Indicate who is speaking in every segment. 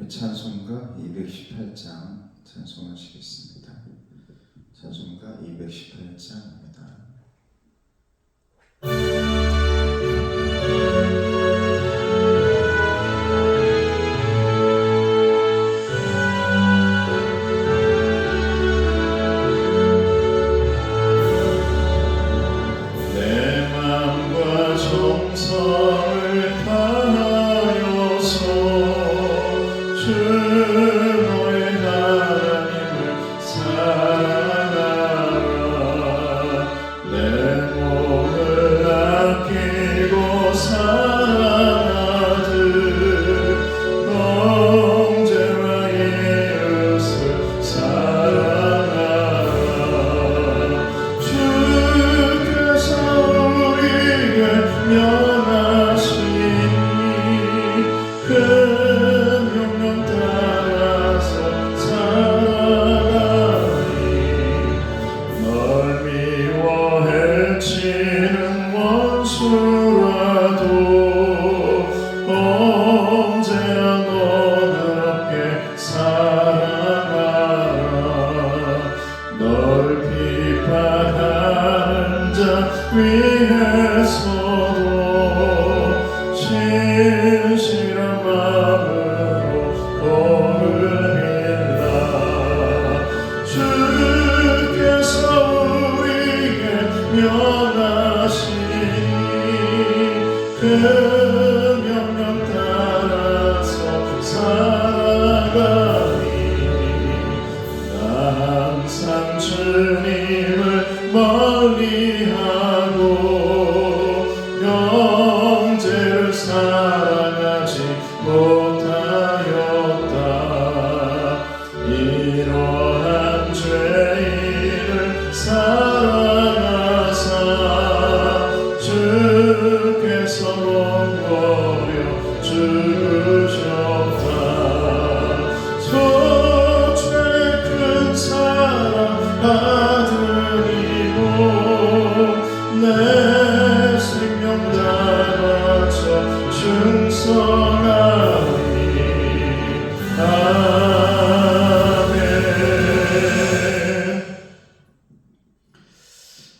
Speaker 1: 찬송가 218장 찬송하시겠습니다. 찬송가 218장입니다.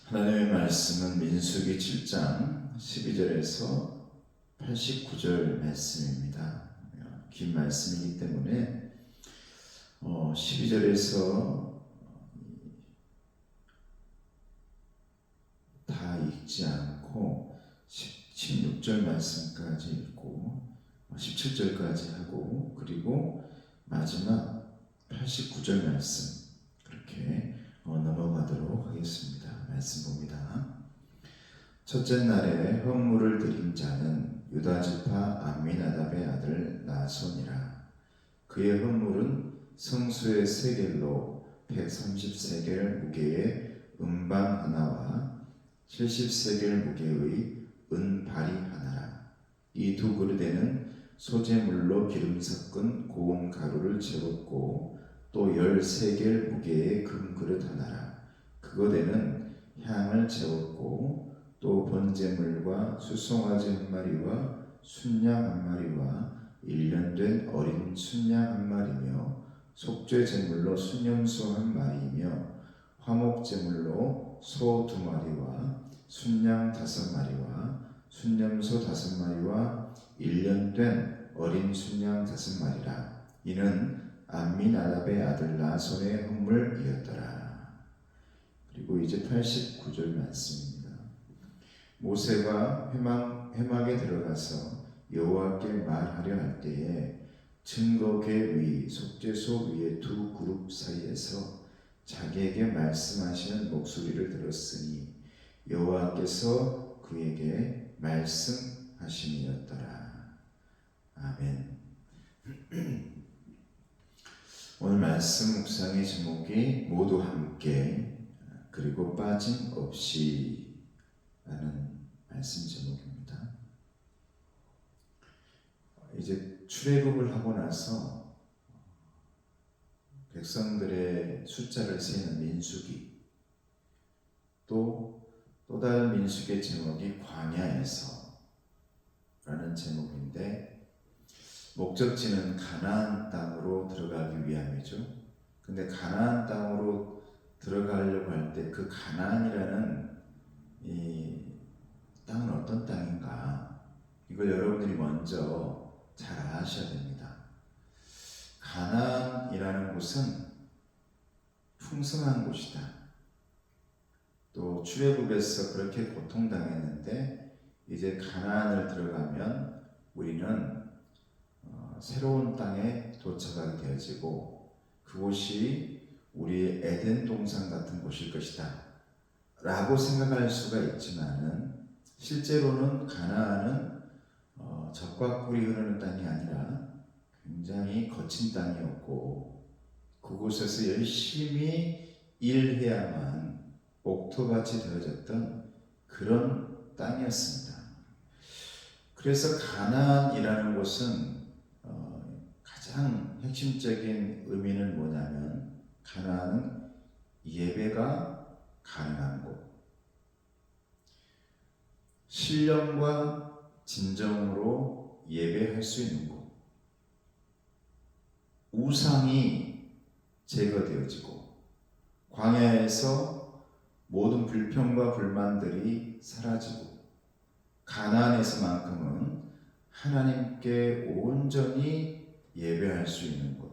Speaker 1: 하나님의 말씀은 민수기 7장 12절에서 89절 말씀입니다. 긴 말씀이기 때문에 12절에서 다 읽지 않고 16절 말씀까지 읽고 17절까지 하고 그리고 마지막 89절 말씀 그렇게 넘어가도록 하겠습니다. 말씀 봅니다. 첫째 날에 헌물을 드린 자는 유다지파 암미나답의 아들 나손이라. 그의 헌물은 성수의 세겔로 130세겔 무게의 은방 하나와 70세겔 무게의 은발이 하나라. 이 두 그릇에는 소재물로 기름 섞은 고운 가루를 채웠고 또 13겔 무게의 금그릇 하나라. 그것에는 향을 채웠고 또 번제물과 수송아지 한 마리와 순양 한 마리와 1년 된 어린 순양 한 마리며 속죄 제물로 순염소 한 마리이며 화목 제물로 소 2마리와 순양 5마리와 순염소 5마리와 1년 된 어린 순양 5마리라. 이는 암미나답의 아들 나손의 헌물이었더라. 그리고 이제 89절 말씀입니다. 모세가 회막에 들어가서 여호와께 말하려 할 때에 증거궤 위 속죄소 위의 두 그룹 사이에서 자기에게 말씀하시는 목소리를 들었으니 여호와께서 그에게 말씀하심이었더라. 아멘. 오늘 말씀 묵상의 제목이 모두 함께 그리고 빠짐없이 라는 말씀 제목입니다. 이제 출애굽을 하고 나서 백성들의 숫자를 세는 민수기, 또 다른 민수기의 제목이 광야에서 라는 제목인데, 목적지는 가나안 땅으로 들어가기 위함이죠. 근데 가나안 땅으로 들어가려고 할 때 그 가나안이라는 이 땅은 어떤 땅인가? 이걸 여러분들이 먼저 잘 아셔야 됩니다. 가나안이라는 곳은 풍성한 곳이다. 또 출애굽에서 그렇게 고통당했는데 이제 가나안을 들어가면 우리는 새로운 땅에 도착하게 되어지고 그곳이 우리의 에덴 동산 같은 곳일 것이다 라고 생각할 수가 있지만은 실제로는 가나안은 젖과 꿀이 흐르는 땅이 아니라 굉장히 거친 땅이었고 그곳에서 열심히 일해야만 옥토밭이 되어졌던 그런 땅이었습니다. 그래서 가나안이라는 곳은 가장 핵심적인 의미는 뭐냐면 가나안은 예배가 가능한 곳, 신령과 진정으로 예배할 수 있는 곳, 우상이 제거되어지고 광야에서 모든 불평과 불만들이 사라지고 가나안에서만큼은 하나님께 온전히 예배할 수 있는 곳,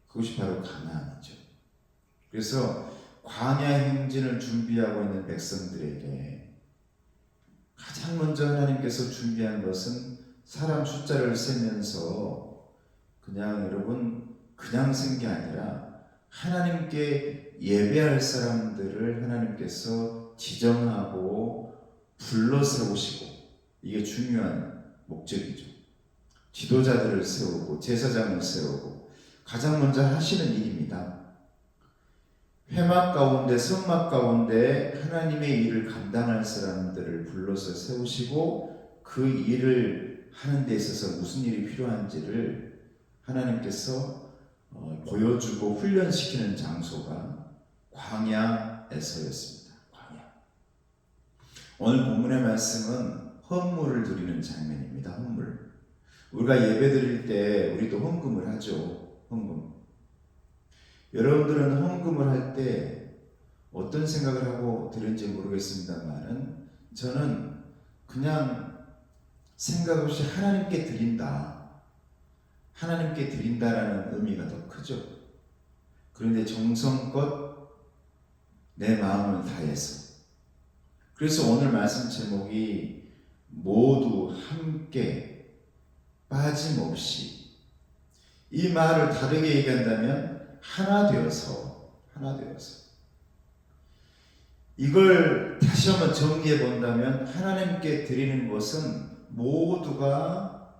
Speaker 1: 그것이 바로 가나안이죠. 그래서 광야 행진을 준비하고 있는 백성들에게 가장 먼저 하나님께서 준비한 것은 사람 숫자를 세면서 그냥 여러분 그냥 쓴 게 아니라 하나님께 예배할 사람들을 하나님께서 지정하고 불러 세우시고 이게 중요한 목적이죠. 지도자들을 세우고 제사장을 세우고 가장 먼저 하시는 일입니다. 회막 가운데 성막 가운데 하나님의 일을 감당할 사람들을 불러서 세우시고 그 일을 하는 데 있어서 무슨 일이 필요한지를 하나님께서 보여주고 훈련시키는 장소가 광야에서였습니다. 광야. 오늘 본문의 말씀은 헌물을 드리는 장면입니다. 헌물. 우리가 예배 드릴 때 우리도 헌금을 하죠. 헌금. 여러분들은 헌금을 할 때 어떤 생각을 하고 드는지 모르겠습니다만은 저는 그냥 생각 없이 하나님께 드린다. 하나님께 드린다라는 의미가 더 크죠. 그런데 정성껏 내 마음을 다해서. 그래서 오늘 말씀 제목이 모두 함께 빠짐없이, 이 말을 다르게 얘기한다면 하나 되어서 이걸 다시 한번 정리해 본다면 하나님께 드리는 것은 모두가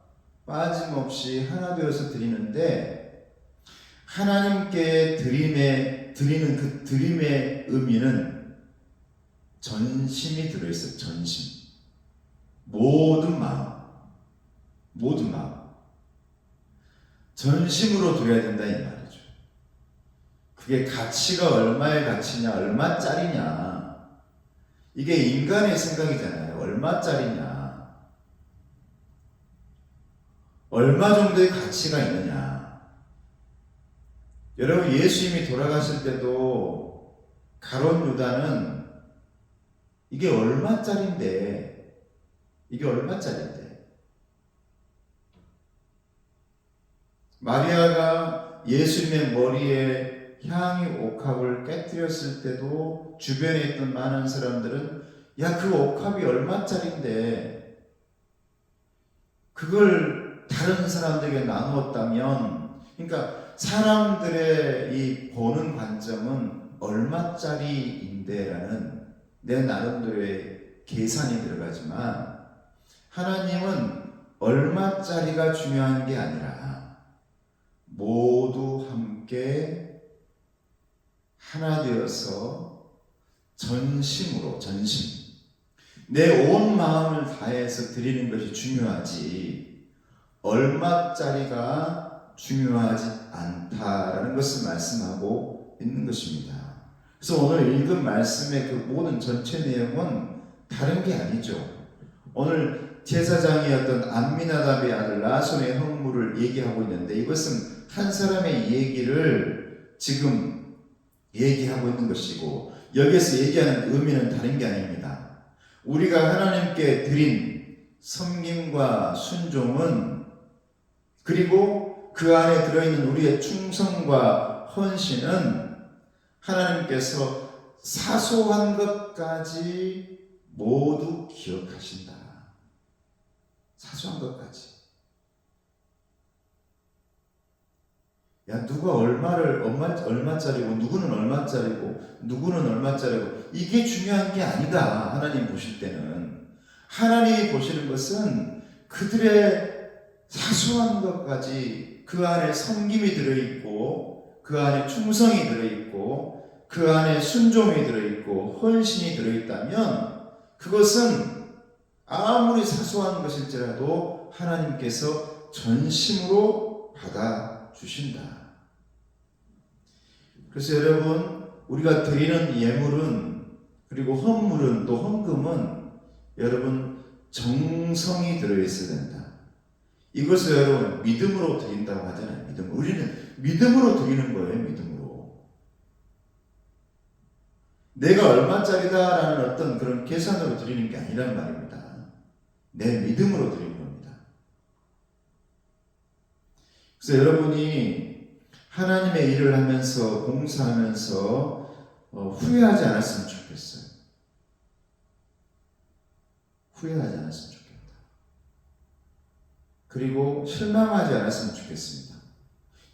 Speaker 1: 빠짐없이 하나 되어서 드리는데 하나님께 드리는 그 드림의 의미는 전심이 들어있어요. 전심. 모든 마음. 전심으로 드려야 된다 이 말이죠. 그게 가치가 얼마의 가치냐, 얼마짜리냐. 이게 인간의 생각이잖아요. 얼마짜리냐. 얼마 정도의 가치가 있느냐. 여러분 예수님이 돌아가실 때도 가룟 유다는 이게 얼마짜리인데 마리아가 예수님의 머리에 향이 옥합을 깨뜨렸을 때도 주변에 있던 많은 사람들은 야, 그 옥합이 얼마짜리인데 그걸 다른 사람들에게 나누었다면, 그러니까 사람들의 이 보는 관점은 얼마짜리인데라는 내 나름대로의 계산이 들어가지만 하나님은 얼마짜리가 중요한 게 아니라 모두 함께 하나 되어서 전심으로, 내 온 마음을 다해서 드리는 것이 중요하지 얼마짜리가 중요하지 않다라는 것을 말씀하고 있는 것입니다. 그래서 오늘 읽은 말씀의 그 모든 전체 내용은 다른 게 아니죠. 오늘 제사장이었던 암미나답의 아들 나손의 허물을 얘기하고 있는데, 이것은 한 사람의 얘기를 지금 얘기하고 있는 것이고, 여기에서 얘기하는 의미는 다른 게 아닙니다. 우리가 하나님께 드린 섬김과 순종은, 그리고 그 안에 들어있는 우리의 충성과 헌신은 하나님께서 사소한 것까지 모두 기억하신다. 사소한 것까지. 야, 누가 얼마짜리고, 누구는 얼마짜리고, 누구는 얼마짜리고, 이게 중요한 게 아니다. 하나님 보실 때는. 하나님이 보시는 것은 그들의 사소한 것까지, 그 안에 섬김이 들어있고, 그 안에 충성이 들어있고, 그 안에 순종이 들어있고, 헌신이 들어있다면, 그것은 아무리 사소한 것일지라도 하나님께서 전심으로 받아주신다. 그래서 여러분, 우리가 드리는 예물은, 그리고 헌물은, 또 헌금은 여러분 정성이 들어있어야 된다. 이것을 여러분 믿음으로 드린다고 하잖아요. 믿음으로. 우리는 믿음으로 드리는 거예요. 믿음으로. 내가 얼마짜리다라는 어떤 그런 계산으로 드리는 게 아니란 말입니다. 내 믿음으로 드리는 겁니다. 그래서 여러분이 하나님의 일을 하면서, 봉사하면서 후회하지 않았으면 좋겠어요. 후회하지 않았으면 좋겠다. 그리고 실망하지 않았으면 좋겠습니다.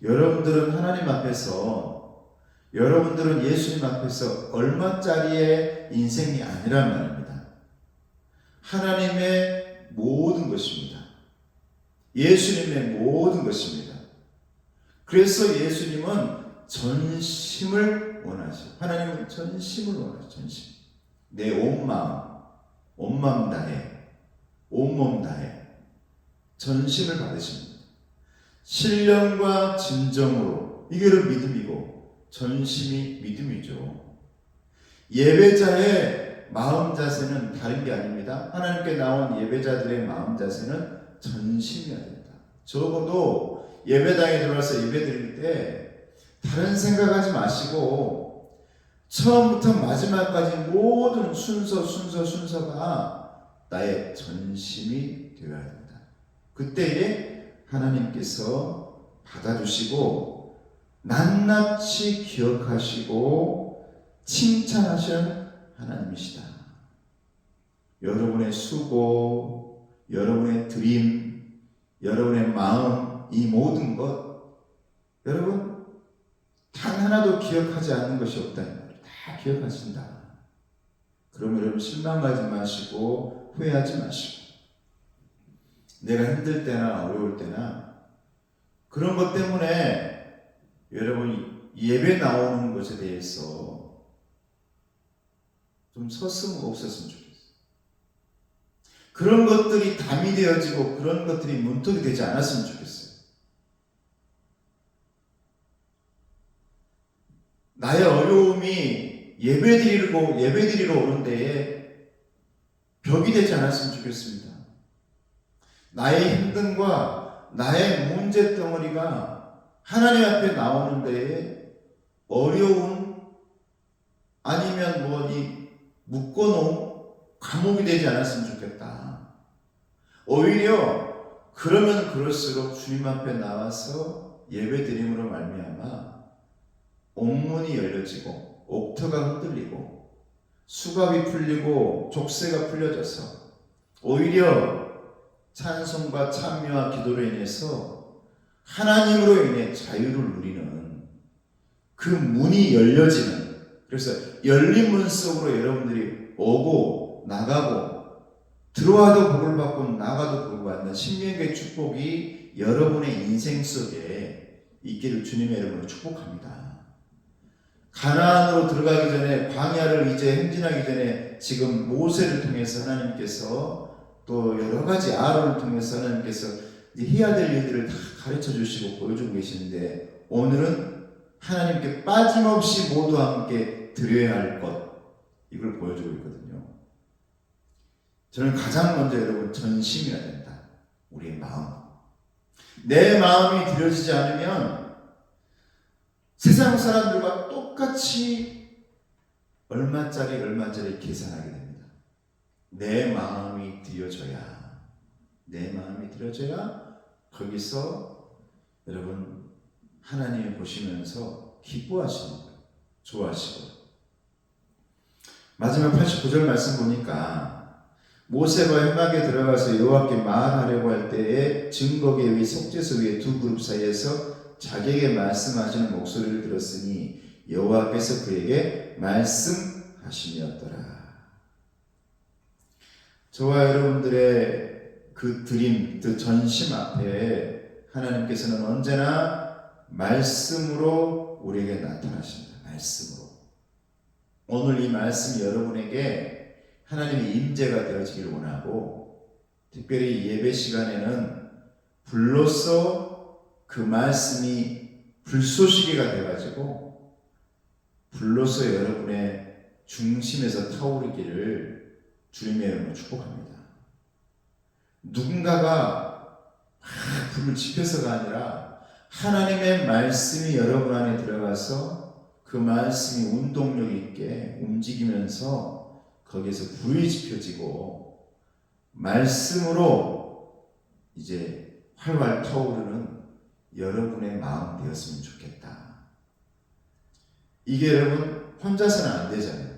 Speaker 1: 여러분들은 하나님 앞에서, 여러분들은 예수님 앞에서 얼마짜리의 인생이 아니란 말입니다. 하나님의 모든 것입니다. 예수님의 모든 것입니다. 그래서 예수님은 전심을 원하시고, 하나님은 전심을 원하시고, 전심. 내 온 마음 다해, 온몸 다해 전심을 받으십니다. 신령과 진정으로, 이게 믿음이고 전심이 믿음이죠. 예배자의 마음 자세는 다른 게 아닙니다. 하나님께 나온 예배자들의 마음 자세는 전심이어야 된다. 적어도 예배당에 들어와서 예배 드릴 때 다른 생각하지 마시고 처음부터 마지막까지 모든 순서가 나의 전심이 되어야 된다. 그때에 하나님께서 받아주시고 낱낱이 기억하시고 칭찬하시는 하나님이시다. 여러분의 수고, 여러분의 드림, 여러분의 마음, 이 모든 것, 여러분 단 하나도 기억하지 않는 것이 없다는 말이에요. 다 기억하신다. 그러면 여러분 실망하지 마시고 후회하지 마시고, 내가 힘들 때나 어려울 때나 그런 것 때문에 여러분이 예배 나오는 것에 대해서 좀 서슴 없었으면 좋겠어요. 그런 것들이 담이 되어지고 그런 것들이 문턱이 되지 않았으면 좋겠어요. 나의 어려움이 예배드리러 오는 데에 벽이 되지 않았으면 좋겠습니다. 나의 힘듦과 나의 문제 덩어리가 하나님 앞에 나오는 데에 어려운, 아니면 이 묶어놓은 감옥이 되지 않았으면 좋겠다. 오히려 그러면 그럴수록 주님 앞에 나와서 예배드림으로 말미암아 옥문이 열려지고 옥터가 흔들리고 수갑이 풀리고 족쇄가 풀려져서 오히려 찬송과 찬미와 기도로 인해서 하나님으로 인해 자유를 누리는 그 문이 열려지는, 그래서 열린 문 속으로 여러분들이 오고 나가고, 들어와도 복을 받고 나가도 복을 받는 신명기의 축복이 여러분의 인생 속에 있기를 주님의 이름으로 축복합니다. 가나안으로 들어가기 전에, 광야를 이제 행진하기 전에 지금 모세를 통해서 하나님께서, 또 여러 가지 아론을 통해서 하나님께서 해야 될 일들을 다 가르쳐 주시고 보여주고 계시는데, 오늘은 하나님께 빠짐없이 모두와 함께 드려야 할 것, 이걸 보여주고 있거든요. 저는 가장 먼저 여러분 전심이어야 된다. 우리의 마음. 내 마음이 들여지지 않으면 세상 사람들과 똑같이 얼마짜리 계산하게 됩니다. 내 마음이 들여져야 거기서 여러분 하나님이 보시면서 기뻐하시는 거예요. 좋아하시고. 마지막 89절 말씀 보니까 모세가 회막에 들어가서 여호와께 말하려고 할 때에 증거계 위 속죄소 위에 두 그룹 사이에서 자기에게 말씀하시는 목소리를 들었으니 여호와께서 그에게 말씀하심이었더라. 저와 여러분들의 그 드림, 그 전심 앞에 하나님께서는 언제나 말씀으로 우리에게 나타나십니다. 말씀으로. 오늘 이 말씀이 여러분에게 하나님의 임재가 되어지기를 원하고, 특별히 예배 시간에는 불로써 그 말씀이 불쏘시개가 돼가지고 불로써 여러분의 중심에서 타오르기를 주님의 이름으로 축복합니다. 누군가가 불을 지펴서가 아니라 하나님의 말씀이 여러분 안에 들어가서 그 말씀이 운동력 있게 움직이면서 거기에서 불이 지펴지고 말씀으로 이제 활활 타오르는 여러분의 마음 되었으면 좋겠다. 이게 여러분 혼자서는 안 되잖아요.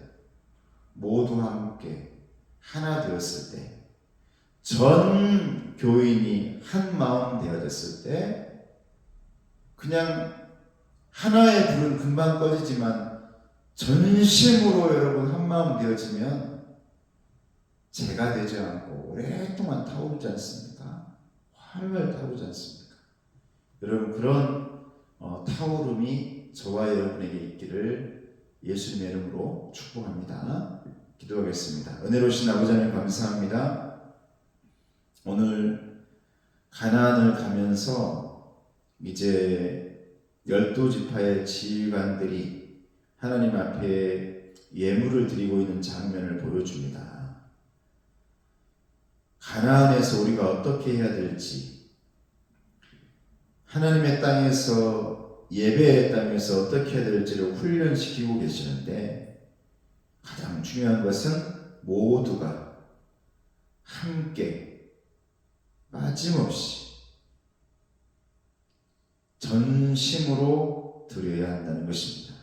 Speaker 1: 모두 함께 하나 되었을 때, 전 교인이 한 마음 되어졌을 때, 그냥 하나의 불은 금방 꺼지지만 전심으로 여러분 한 마음 되어지면 재가 되지 않고 오랫동안 타오르지 않습니까? 활활 타오르지 않습니까? 여러분 그런 타오름이 저와 여러분에게 있기를 예수님의 이름으로 축복합니다. 기도하겠습니다. 은혜로우신 아버지 하나님 감사합니다. 오늘 가나안을 가면서 이제 12지파의 지휘관들이 하나님 앞에 예물을 드리고 있는 장면을 보여줍니다. 가나안에서 우리가 어떻게 해야 될지, 하나님의 땅에서, 예배의 땅에서 어떻게 해야 될지를 훈련시키고 계시는데, 가장 중요한 것은 모두가 함께 빠짐없이 전심으로 드려야 한다는 것입니다.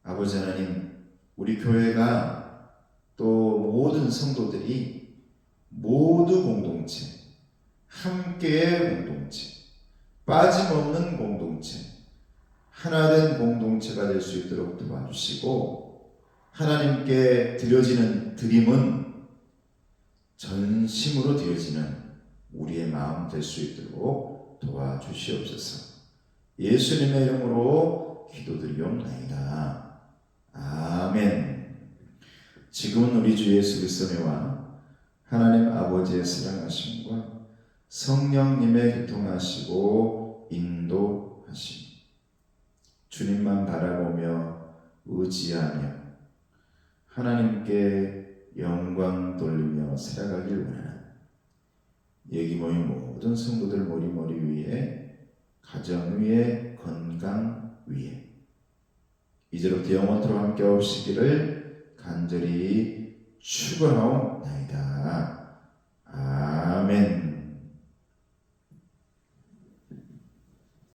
Speaker 1: 아버지 하나님, 우리 교회가 또 모든 성도들이 모두 공동체, 함께의 공동체, 빠짐없는 공동체, 하나된 공동체가 될 수 있도록 도와주시고, 하나님께 드려지는 드림은 전심으로 드려지는 우리의 마음 될 수 있도록 도와주시옵소서. 예수님의 이름으로 기도드리옵나이다. 아멘. 지금은 우리 주 예수 그리스도와 하나님 아버지의 사랑하심과 성령님의 교통하시고 인도하심, 주님만 바라보며 의지하며 하나님께 영광 돌리며 살아가길 원하는 여기 모인 모든 성도들 머리 위에, 가정 위에, 건강 위에 이제로부터 영원토록 함께 하시기를 간절히 축원하옵나이다.